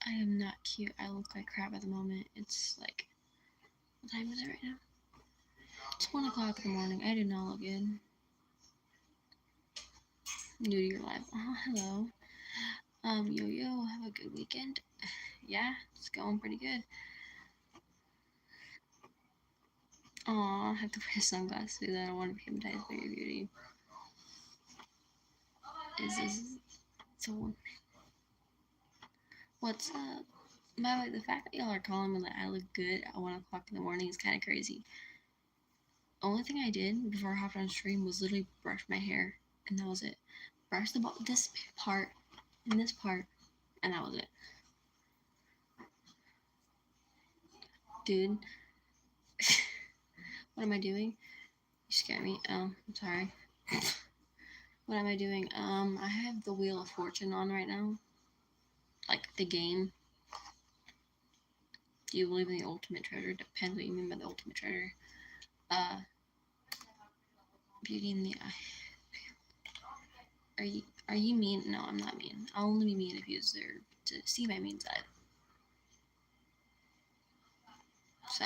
I am not cute. I look like crap at the moment. It's like, what time is it right now? It's 1 o'clock in the morning. I do not look good. New to your life. Oh, hello. Yo, have a good weekend. Yeah, it's going pretty good. Aw, I have to wear sunglasses because I don't want to be hypnotized by your beauty. Is this so? What's up? By the way, the fact that y'all are calling me like I look good at 1 o'clock in the morning is kind of crazy. Only thing I did before I hopped on stream was literally brush my hair, and that was it. Brush this part and this part, and that was it. Dude, what am I doing? You scare me. Oh, I'm sorry. What am I doing? I have the Wheel of Fortune on right now. Like the game. Do you believe in the ultimate treasure? Depends what you mean by the ultimate treasure. Beauty in the eye. Are you mean? No, I'm not mean. I'll only be mean if you deserve to see my mean side. So,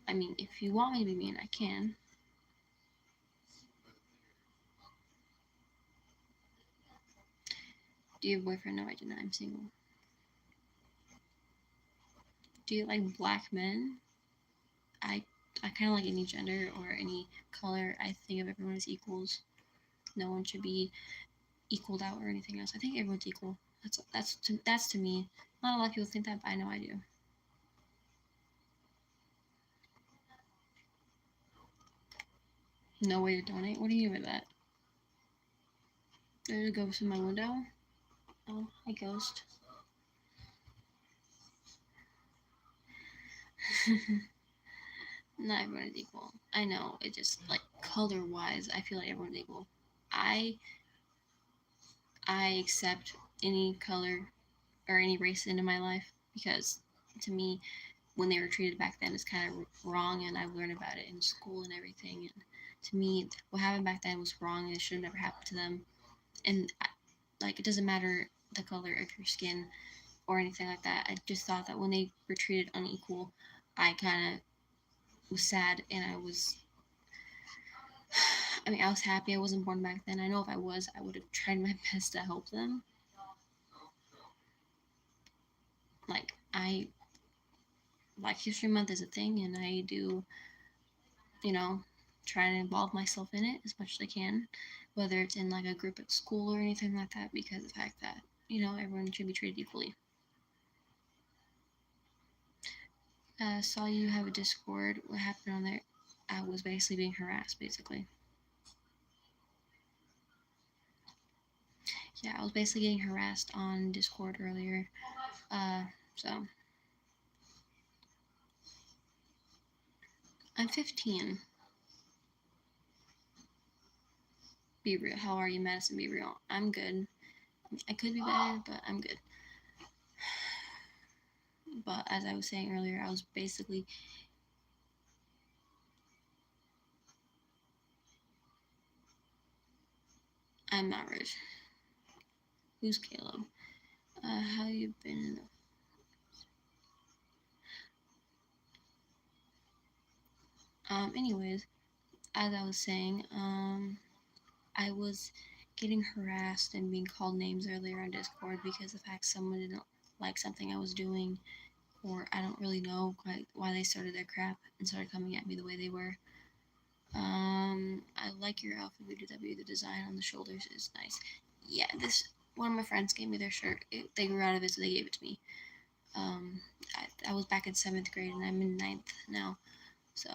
I mean, if you want me to be mean, I can. Do you have a boyfriend? No, I do not. I'm single. Do you like black men? I kind of like any gender or any color. I think of everyone as equals. No one should be equaled out or anything else. I think everyone's equal. That's to me. Not a lot of people think that, but I know I do. No way to donate. What do you mean by that? There's a ghost in my window. Oh, hi ghost. Not everyone is equal. I know. It just like color wise, I feel like everyone's equal. I accept any color or any race into my life because to me, when they were treated back then, is kind of wrong, and I've learned about it in school and everything. And to me, what happened back then was wrong, and it should have never happened to them. And like, it doesn't matter the color of your skin or anything like that. I just thought that when they were treated unequal, I kind of was sad, and I was I was happy I wasn't born back then. I know if I was, I would have tried my best to help them. Like, Black History Month is a thing, and I do, you know, try to involve myself in it as much as I can, whether it's in like a group at school or anything like that, because of the fact that, everyone should be treated equally. Saw you have a Discord. What happened on there? I was basically being harassed, basically. Yeah, I was basically getting harassed on Discord earlier. So I'm 15. Be real. How are you, Madison? Be real. I'm good. I could be better, but I'm good. But as I was saying earlier, I was basically I'm not rich. Who's Caleb? How you been? Anyways, as I was saying, I was getting harassed and being called names earlier on Discord because of the fact someone didn't like something I was doing, or I don't really know quite why they started their crap and started coming at me the way they were. I like your outfit, BDW. The design on the shoulders is nice. Yeah, this one of my friends gave me their shirt. They grew out of it, so they gave it to me. Um, I was back in 7th grade, and I'm in 9th now. So,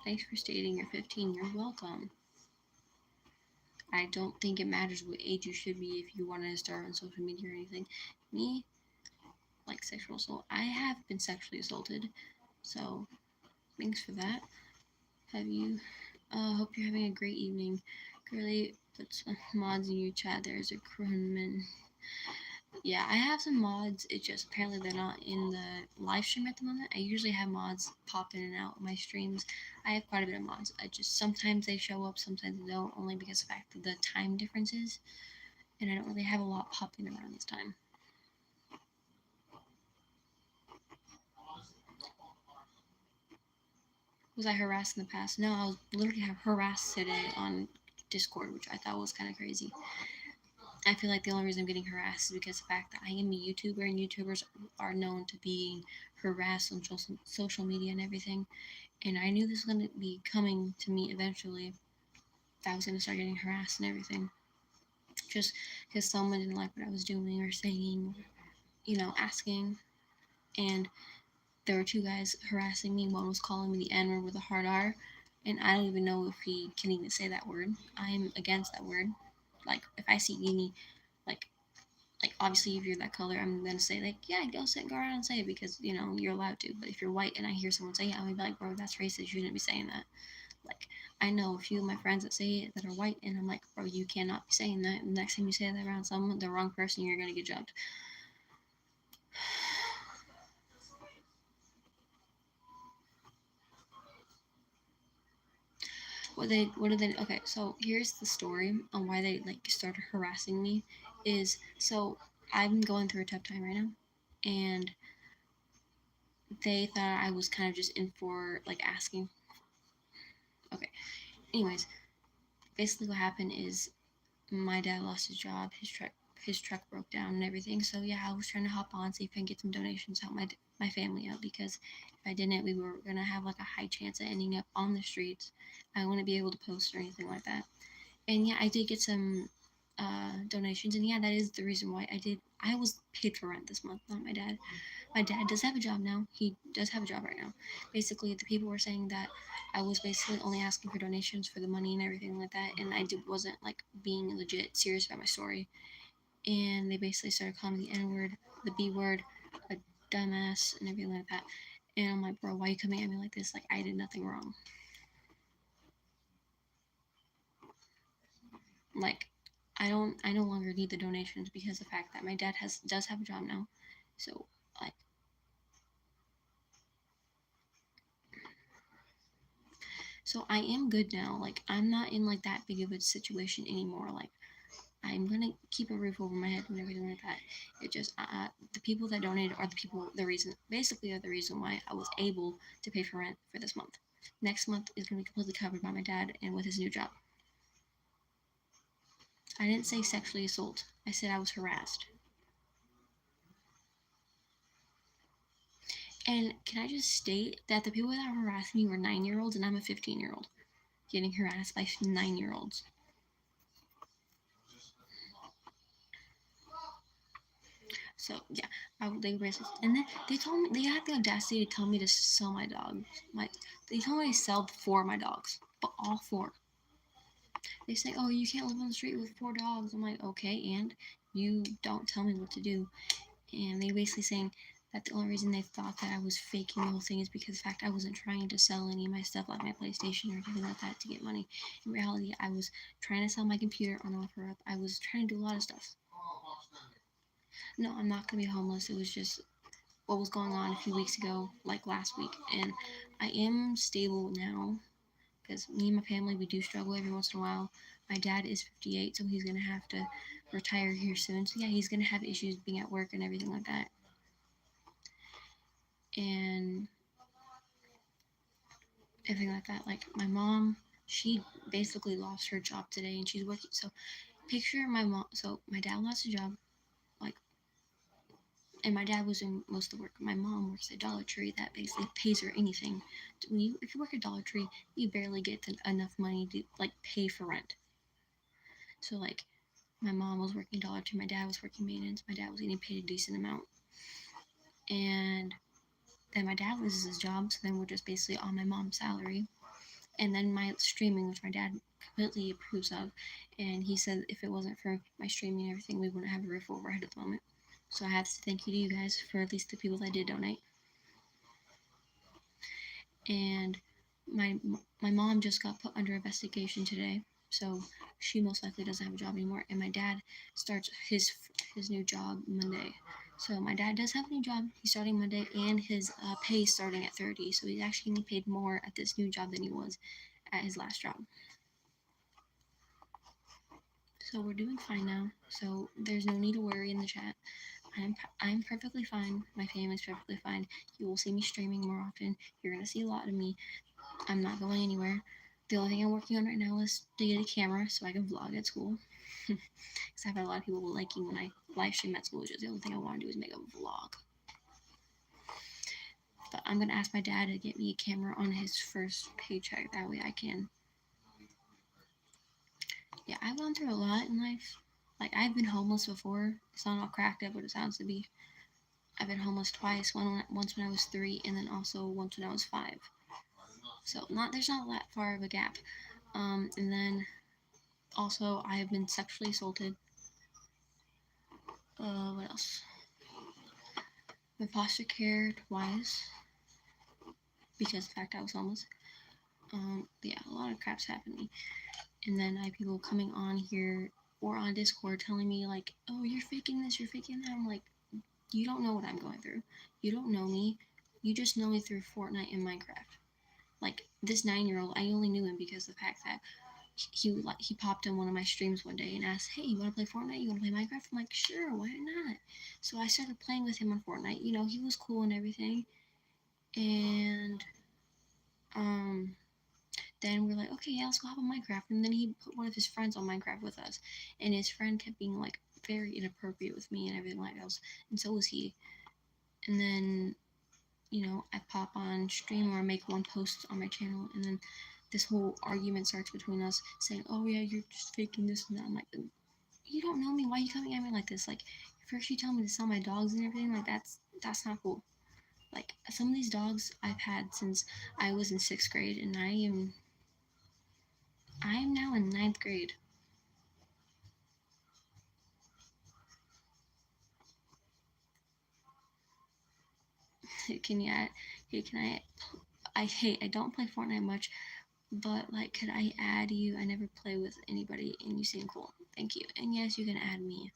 thanks for stating you're 15. You're welcome. I don't think it matters what age you should be if you want to start on social media or anything. Me, like sexual assault, I have been sexually assaulted. So, thanks for that. Have you? Hope you're having a great evening. Girly puts mods in your chat. There's a crewman. Yeah, I have some mods. It's just apparently they're not in the live stream at the moment. I usually have mods pop in and out of my streams. I have quite a bit of mods. I just sometimes they show up, sometimes they don't, only because of the fact that the time differences, and I don't really have a lot popping around this time. Was I harassed in the past? No, I was literally harassed today on Discord, which I thought was kind of crazy. I feel like the only reason I'm getting harassed is because of the fact that I am a YouTuber, and YouTubers are known to being harassed on social media and everything. And I knew this was going to be coming to me eventually. That I was going to start getting harassed and everything. Just because someone didn't like what I was doing or saying, asking. And there were two guys harassing me. One was calling me the N word with a hard R. And I don't even know if he can even say that word. I'm against that word. Like, if I see any, like, obviously if you're that color, I'm gonna say like, yeah, go around and say it because you're allowed to. But if you're white and I hear someone say it, I'm gonna be like, bro, that's racist. You shouldn't be saying that. Like, I know a few of my friends that say it that are white, and I'm like, bro, you cannot be saying that. And the next time you say that around someone, the wrong person, you're gonna get jumped. What are they? Okay, so here's the story on why they like started harassing me. Is so I'm going through a tough time right now, and they thought I was kind of just in for like asking. Okay, anyways, basically what happened is my dad lost his job. His truck broke down and everything. So yeah, I was trying to hop on, see if I can get some donations, help my family out, because if I didn't, we were gonna have like a high chance of ending up on the streets. I wouldn't be able to post or anything like that. And yeah, I did get some donations, and yeah, that is the reason why I was paid for rent this month, not my dad. My dad does have a job now. He does have a job right now. Basically, the people were saying that I was basically only asking for donations for the money and everything like that, and wasn't like being legit serious about my story. And they basically started calling me the N word, the B word, a dumbass, and everything like that. And I'm like, bro, why are you coming at me like this? Like, I did nothing wrong. Like, I no longer need the donations because of the fact that my dad does have a job now. So, like, so I am good now. Like, I'm not in like that big of a situation anymore. Like, I'm gonna keep a roof over my head and everything like that. It just the people that donated are basically the reason why I was able to pay for rent for this month. Next month is gonna be completely covered by my dad and with his new job. I didn't say sexually assault. I said I was harassed. And can I just state that the people that harassed me were 9-year-olds, and I'm a 15-year-old getting harassed by 9-year-olds. So yeah, they were racist, and then they told me they had the audacity to tell me to sell my dog. They told me to sell 4 of my dogs, but all 4. They say, "Oh, you can't live on the street with 4 dogs." I'm like, "Okay," and you don't tell me what to do. And they basically saying that the only reason they thought that I was faking the whole thing is because the fact I wasn't trying to sell any of my stuff, like my PlayStation or anything like that, to get money. In reality, I was trying to sell my computer on OfferUp. I was trying to do a lot of stuff. No, I'm not gonna be homeless. It was just what was going on a few weeks ago, like last week, and I am stable now because me and my family, we do struggle every once in a while. My dad is 58, so he's gonna have to retire here soon. So yeah, he's gonna have issues being at work and everything like that. And everything like that. Like my mom, she basically lost her job today, and she's working. So picture my mom. So my dad lost a job, like, and my dad was doing most of the work. My mom works at Dollar Tree that basically pays her anything. If you work at Dollar Tree, you barely get enough money to like pay for rent. So like, my mom was working Dollar Tree, my dad was working maintenance. My dad was getting paid a decent amount, and then my dad loses his job, so then we're just basically on my mom's salary. And then my streaming, which my dad completely approves of, and he said if it wasn't for my streaming and everything, we wouldn't have a roof over our head at the moment. So I have to thank you to you guys for at least the people that did donate. And my my mom just got put under investigation today, so she most likely doesn't have a job anymore. And my dad starts his new job Monday. So my dad does have a new job. He's starting Monday, and his pay is starting at 30. So he's actually getting paid more at this new job than he was at his last job. So we're doing fine now. So there's no need to worry in the chat. I'm perfectly fine. My family's perfectly fine. You will see me streaming more often. You're gonna see a lot of me. I'm not going anywhere. The only thing I'm working on right now is to get a camera so I can vlog at school. Because I've had a lot of people liking when I live stream at school, which is the only thing I want to do is make a vlog. But I'm going to ask my dad to get me a camera on his first paycheck. That way I can. Yeah, I've gone through a lot in life. Like, I've been homeless before. It's not all cracked up what it sounds to be. I've been homeless twice. Once when I was 3, and then also once when I was 5. So there's not that far of a gap. And then also I have been sexually assaulted. What else? Been foster care twice because of the fact I was homeless. Yeah, a lot of crap's happened to me. And then I have people coming on here or on Discord telling me like, "Oh, you're faking this, you're faking that." I'm like, you don't know what I'm going through. You don't know me. You just know me through Fortnite and Minecraft. Like, this 9-year-old, I only knew him because of the fact that he popped in one of my streams one day and asked, "Hey, you want to play Fortnite? You want to play Minecraft?" I'm like, "Sure, why not?" So I started playing with him on Fortnite. You know, he was cool and everything. And then we're like, "Okay, yeah, let's go hop on Minecraft." And then he put one of his friends on Minecraft with us, and his friend kept being like very inappropriate with me and everything like else, and so was he. And then, you know, I pop on stream or I make one post on my channel, and then this whole argument starts between us, saying, "Oh yeah, you're just faking this and that." I'm like, you don't know me. Why are you coming at me like this? Like, first you tell me to sell my dogs and everything. Like, that's not cool. Like, some of these dogs I've had since I was in 6th grade, and I am now in 9th grade. Can you add? Hey, can I don't play Fortnite much, but like, could I add you? I never play with anybody, and you seem cool. Thank you. And yes, you can add me.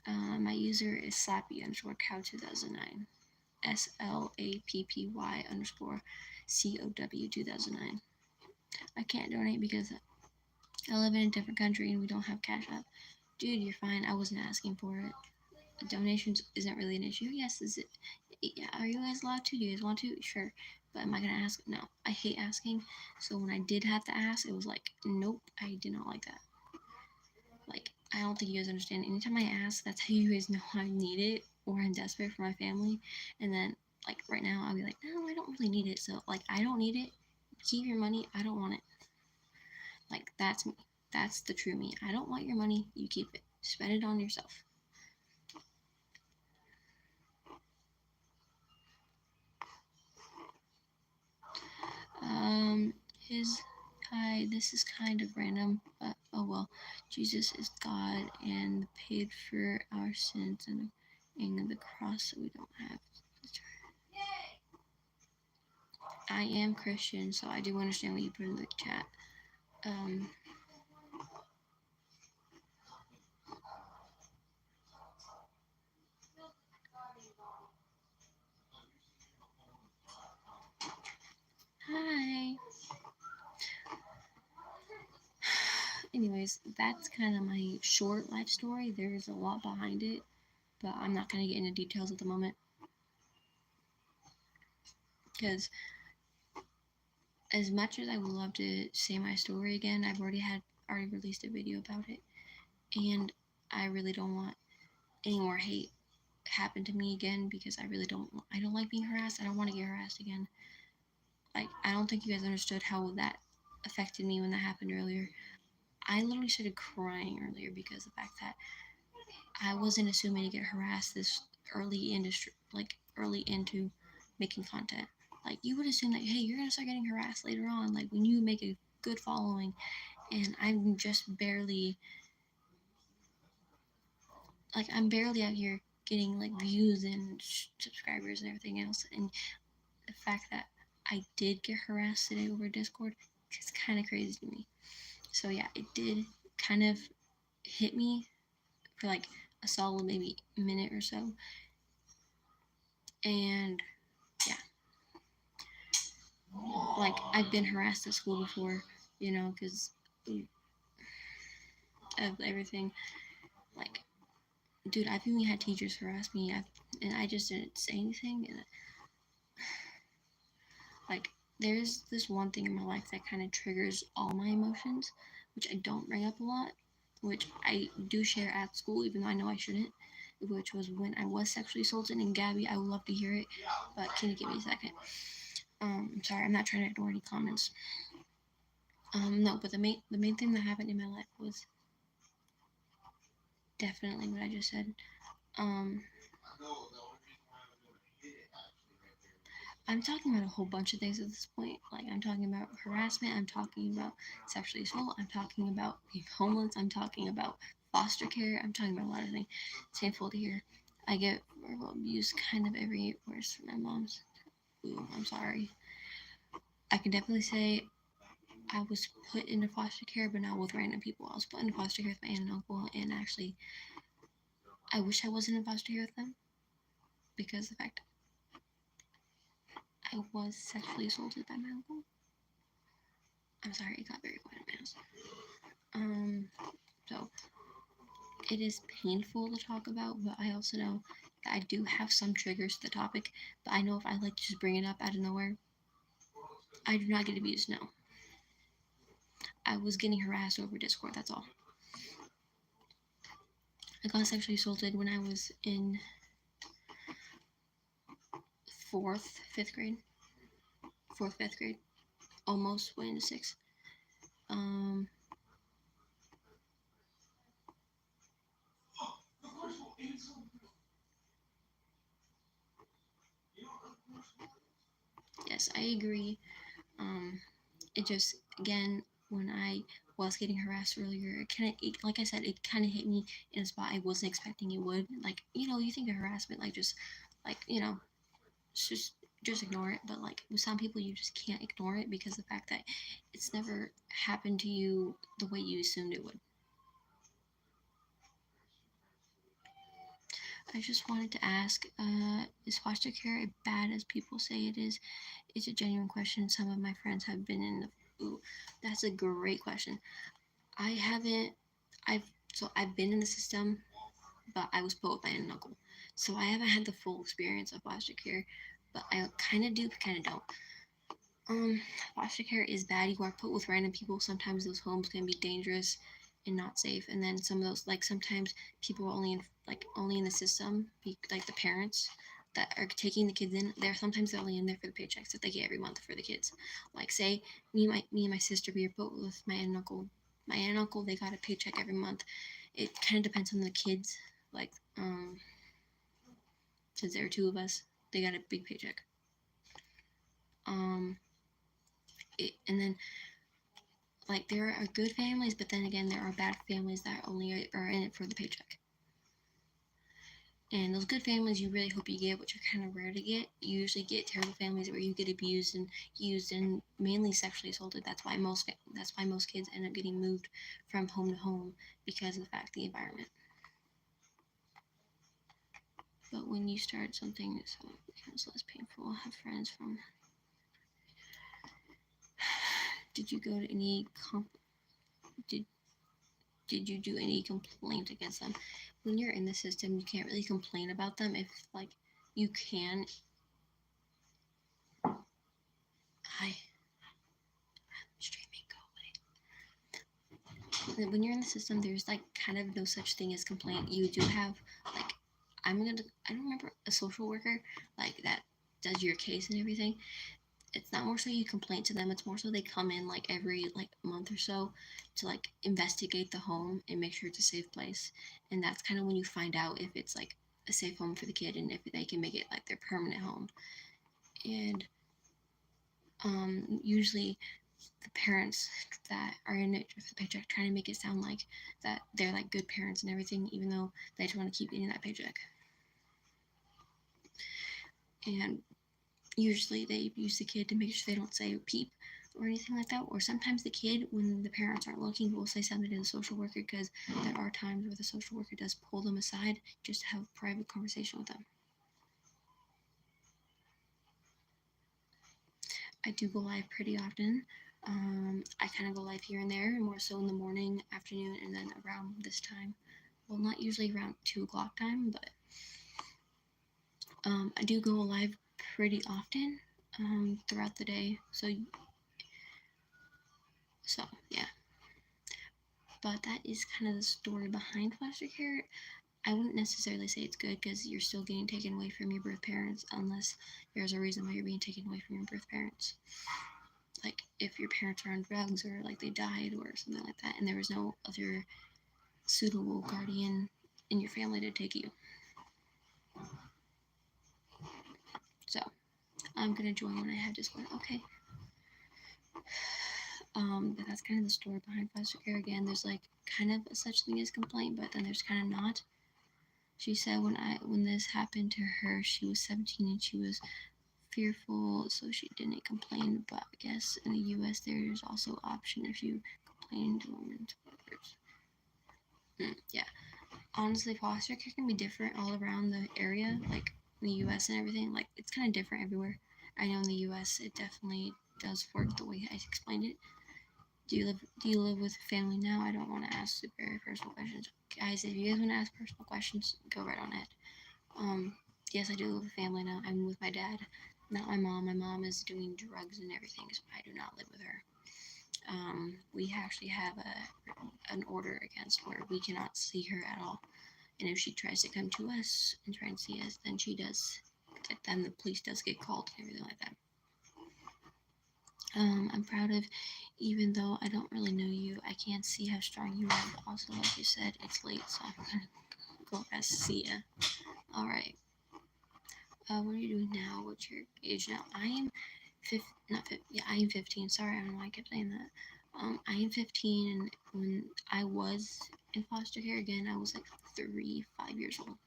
My user is slappy_cow2009. SLAPPY_COW2009. I can't donate because I live in a different country and we don't have Cash App. Dude, you're fine. I wasn't asking for it. Donations isn't really an issue. Yes, is it? Yeah, are you guys allowed to? Do you guys want to? Sure. But am I gonna ask? No. I hate asking. So when I did have to ask, it was like, nope, I did not like that. Like, I don't think you guys understand. Anytime I ask, that's how you guys know I need it or I'm desperate for my family. And then, like, right now, I'll be like, no, I don't really need it. So, like, I don't need it. Keep your money. I don't want it. Like, that's me. That's the true me. I don't want your money. You keep it. Spend it on yourself. His hi, this is kind of random, but oh well. Jesus is God and paid for our sins and the cross so we don't have to. I am Christian, so I do understand what you put in the chat. Hi. Anyways, that's kind of my short life story. There's a lot behind it, but I'm not going to get into details at the moment because as much as I would love to say my story again, I've already released a video about it, and I really don't want any more hate happen to me again because I don't like being harassed. I don't want to get harassed again. Like, I don't think you guys understood how that affected me when that happened earlier. I literally started crying earlier because of the fact that I wasn't assuming to get harassed this early into making content. Like, you would assume that, hey, you're gonna start getting harassed later on, like when you make a good following, and I'm barely out here getting like views and subscribers and everything else, and the fact that I did get harassed today over Discord is kind of crazy to me. So yeah, it did kind of hit me for like a solid maybe minute or so, and yeah, like I've been harassed at school before, because of everything. Like, dude, I've even had teachers harass me, and I just didn't say anything. And like, there's this one thing in my life that kind of triggers all my emotions, which I don't bring up a lot, which I do share at school, even though I know I shouldn't. Which was when I was sexually assaulted. And Gabby, I would love to hear it, but can you give me a second? I'm sorry, I'm not trying to ignore any comments. No, but the main thing that happened in my life was definitely what I just said. Um, I'm talking about a whole bunch of things at this point. Like, I'm talking about harassment, I'm talking about sexually assault, I'm talking about being homeless, I'm talking about foster care, I'm talking about a lot of things. It's painful to hear. I get verbal abuse kind of every worse from my mom's. Ooh, I'm sorry. I can definitely say I was put into foster care, but not with random people. I was put into foster care with my aunt and uncle, and actually, I wish I wasn't in foster care with them because the fact I was sexually assaulted by my uncle. I'm sorry, it got very quiet in my house. So it is painful to talk about, but I also know that I do have some triggers to the topic. But I know if I like to just bring it up out of nowhere, I do not get abused. No, I was getting harassed over Discord. That's all. I got sexually assaulted when I was in fourth, fifth grade, almost went into sixth. Um, yes, I agree. It just, again, when I was getting harassed earlier, like I said, it kind of hit me in a spot I wasn't expecting it would. Like, you think of harassment, like, just, like, just just ignore it. But like with some people, you just can't ignore it because the fact that it's never happened to you the way you assumed it would. I just wanted to ask, is foster care as bad as people say it is? It's a genuine question. Some of my friends have been in the. Ooh, that's a great question. I haven't. I've been in the system, but I was put with my aunt and uncle, so I haven't had the full experience of foster care. But I kind of do, kind of don't. Um, Foster care is bad. You are put with random people. Sometimes those homes can be dangerous and not safe. And then some of those, like sometimes people are only in the system, like the parents that are taking the kids in. They're only in there for the paychecks that they get every month for the kids. Like say me and my sister, we were put with my aunt and uncle. My aunt and uncle, they got a paycheck every month. It kind of depends on the kids. Like since there were two of us, they got a big paycheck. Um, and then like there are good families, but then again there are bad families that only are in it for the paycheck. And those good families you really hope you get, which are kind of rare to get. You usually get terrible families where you get abused and used and mainly sexually assaulted. That's why most kids end up getting moved from home to home because of the fact the environment. But when you start something so it becomes less painful, I have friends from. Did you go to any did did you do any complaint against them? When you're in the system, you can't really complain about them. If like you can, hi. when you're in the system, there's like kind of no such thing as complaint. You do have like I don't remember a social worker like that does your case and everything. It's not more so you complain to them, it's more so they come in like every like month or so to like investigate the home and make sure it's a safe place. And that's kind of when you find out if it's like a safe home for the kid and if they can make it like their permanent home. And usually the parents that are in it for the paycheck trying to make it sound like that they're like good parents and everything, even though they just want to keep getting that paycheck. And usually they use the kid to make sure they don't say peep or anything like that. Or sometimes the kid, when the parents aren't looking, will say something to the social worker, because there are times where the social worker does pull them aside just to have a private conversation with them. I do go live pretty often. I kind of go live here and there, more so in the morning, afternoon, and then around this time. Well, not usually around 2 o'clock time, but I do go live pretty often throughout the day. So yeah. But that is kind of the story behind foster care. I wouldn't necessarily say it's good, because you're still getting taken away from your birth parents unless there's a reason why you're being taken away from your birth parents. Like if your parents are on drugs or like they died or something like that, and there was no other suitable guardian in your family to take you. So I'm gonna join when I have Discord. Okay. But that's kind of the story behind foster care. Again, there's like kind of a such thing as complaint, but then there's kind of not. She said when this happened to her, she was 17 and she was fearful, so she didn't complain. But I guess in the U.S. there's also option if you complain to women's workers. Yeah, honestly, foster care can be different all around the area, like in the U.S. and everything. Like it's kind of different everywhere. I know in the U.S. it definitely does work the way I explained it. Do you live with family now? I don't want to ask the very personal questions, guys. If you guys want to ask personal questions, go right on it. Yes, I do live with family now. I'm with my dad, not my mom. My mom is doing drugs and everything, so I do not live with her. We actually have an order against where we cannot see her at all. And if she tries to come to us and try and see us, then she does. Then the police does get called and everything like that. I'm proud of, even though I don't really know you, I can't see how strong you are. But also, like you said, it's late, so I'm gonna go rest. See ya. All right. What are you doing now? What's your age now? I am I am 15. Sorry, I don't know why I kept saying that. I am 15, and when I was in foster care again, I was like 5 years old.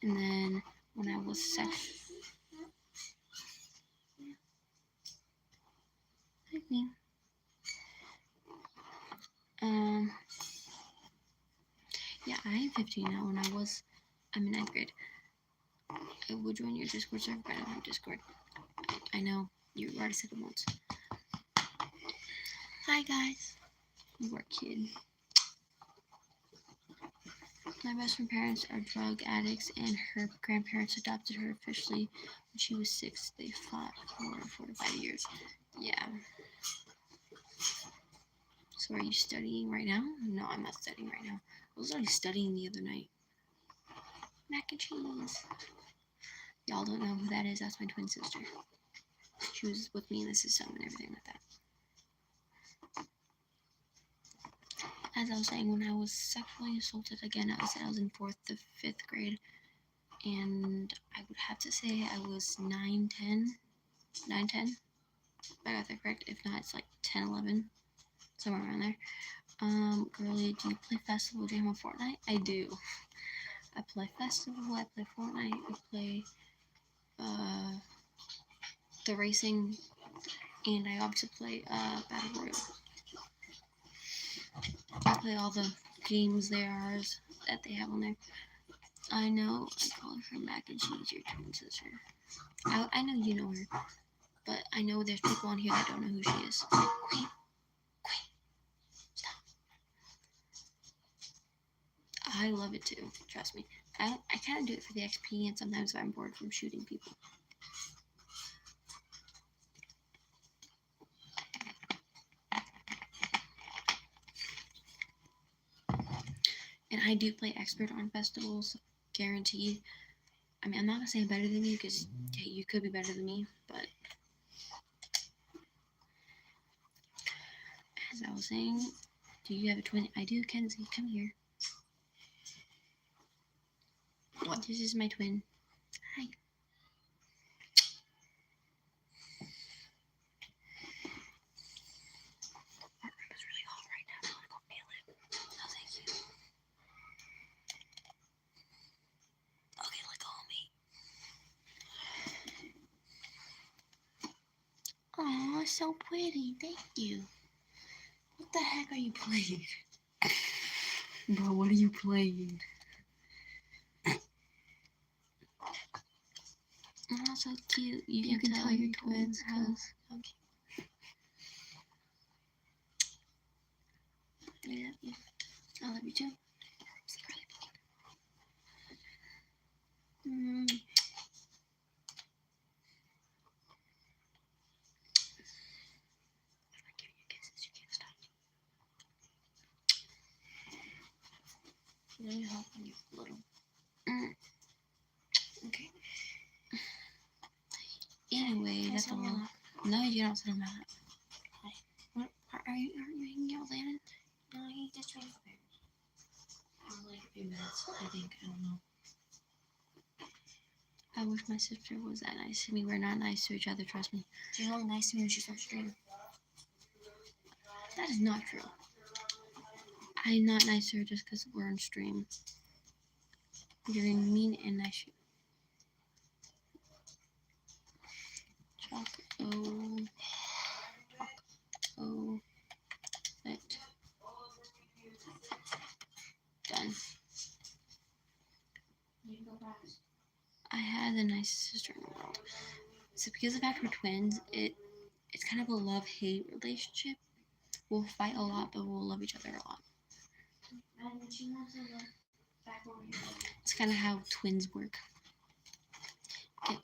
And then when I was yeah, I am 15 now. When I'm in 9th grade. I will join your Discord server, but I don't have Discord. I know, you already said it once. Hi, guys. You are a kid. My best friend's parents are drug addicts, and her grandparents adopted her officially when she was 6. They fought for 4 to 5 years. Yeah. So are you studying right now? No, I'm not studying right now. I was already studying the other night. Mac and cheese. Y'all don't know who that is. That's my twin sister. She was with me in the system and everything like that. As I was saying, when I was sexually assaulted again, I said I was in 4th to 5th grade. And I would have to say I was 9, 10. If I got that correct. If not, it's like 10, 11. Somewhere around there. Girly, do you play Festival Jam on Fortnite? I do. I play Festival, I play Fortnite, I play the racing, and I also play Battle Royale. I play all the games that they have on there. I know I call her Mac and Cheese, your twin sister. I know you know her, but I know there's people on here that don't know who she is. Queen, stop. I love it too, trust me. I kind of do it for the XP, and sometimes if I'm bored from shooting people. And I do play expert on festivals, guaranteed. I mean, I'm not gonna say I'm better than you because hey, you could be better than me, but as I was saying, do you have a twin? I do, Kenzie. Come here. What? This is my twin. Hi. Our room is really hot right now. I want to go feel it. No, thank you. Okay, let go of me. Aw, so pretty. Thank you. What the heck are you playing? Bro, what are you playing? Oh, so cute. You can tell your twins how. Okay. I love you. I love you too. Mm. I'm giving you kisses. You can't stop. You need help when you're little. Okay. Anyway, that's a lot. No, you don't sit on that. What? Aren't you hanging out with Landon? No, he just trying to prepare. For like a few minutes, I think. I don't know. I wish my sister was that nice to me. We're not nice to each other, trust me. She's only nice to me when she's on stream. That is not true. I'm not nice to her just because we're on stream. You're being mean and nice. Chocolate. Done. I had the nicest sister in the world. So because of the fact we're twins, it's kind of a love-hate relationship. We'll fight a lot, but we'll love each other a lot. It's kind of how twins work.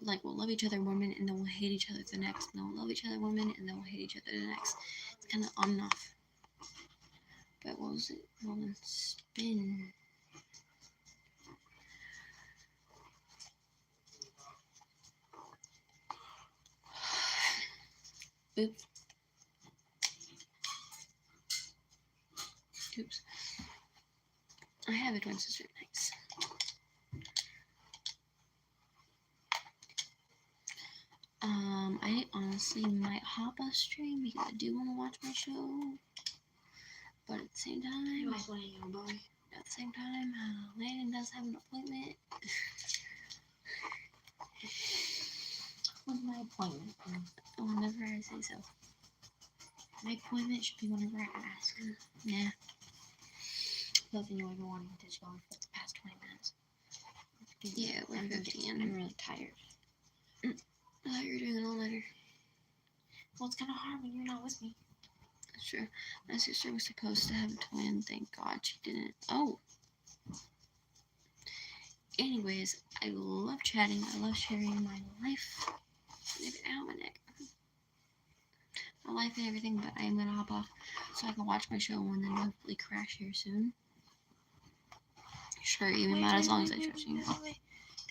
Like, we'll love each other one minute, and then we'll hate each other the next. And then we'll love each other 1 minute, and then we'll hate each other the next. It's kind of on and off. But what was it? Woman spin. Oops. Oops. I have a twin sister. Nice. I honestly might hop a stream because I do want to watch my show. But at the same time, you might want to hang boy. At the same time, Landon does have an appointment. When's my appointment? Whenever I say so. My appointment should be whenever I ask. Yeah. Nothing you ever wanted to go for the past 20 minutes. Yeah, we're 15. I'm really tired. I thought you were doing an all-nighter. Well, it's kind of hard when you're not with me. That's true. My sister was supposed to have a twin. Thank God she didn't. Oh. Anyways, I love chatting. I love sharing my life. Ow, my neck. My life and everything, but I am going to hop off so I can watch my show and then hopefully crash here soon. Sure, even not as long as I trust you.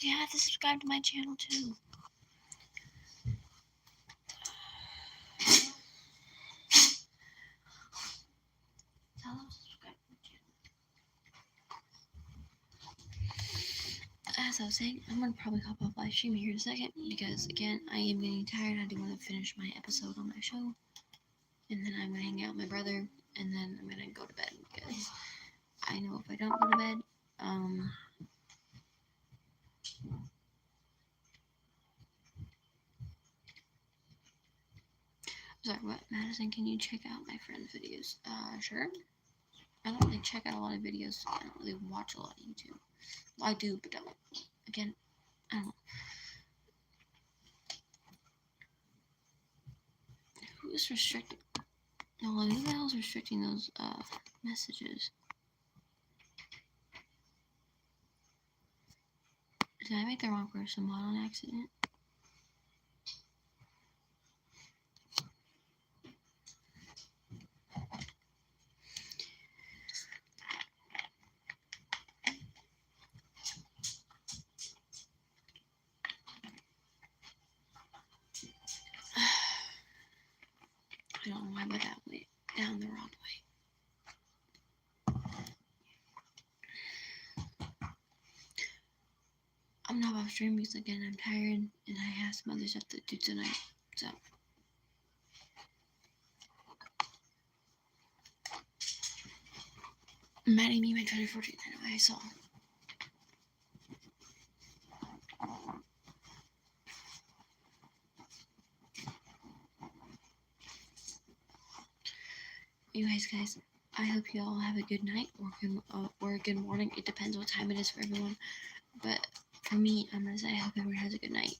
They have to subscribe to my channel too. Tell them to subscribe to my channel. As I was saying, I'm going to probably hop off live stream here in a second because, again, I am getting tired. I do want to finish my episode on my show. And then I'm going to hang out with my brother. And then I'm going to go to bed because I know if I don't go to bed, sorry, what? Madison, can you check out my friend's videos? Sure. I don't really check out a lot of videos. I don't really watch a lot of YouTube. Well, I do, but don't. Again, I don't know. Who is restricting? No, who the hell is restricting those messages? Did I make the wrong person mod on accident? off stream because again I'm tired and I have some other stuff to do tonight. So Maddie me my 2014 anime I saw. Anyways, guys, I hope you all have a good night or a good morning. It depends what time it is for everyone. But for me, I'm gonna say I hope everyone has a good night.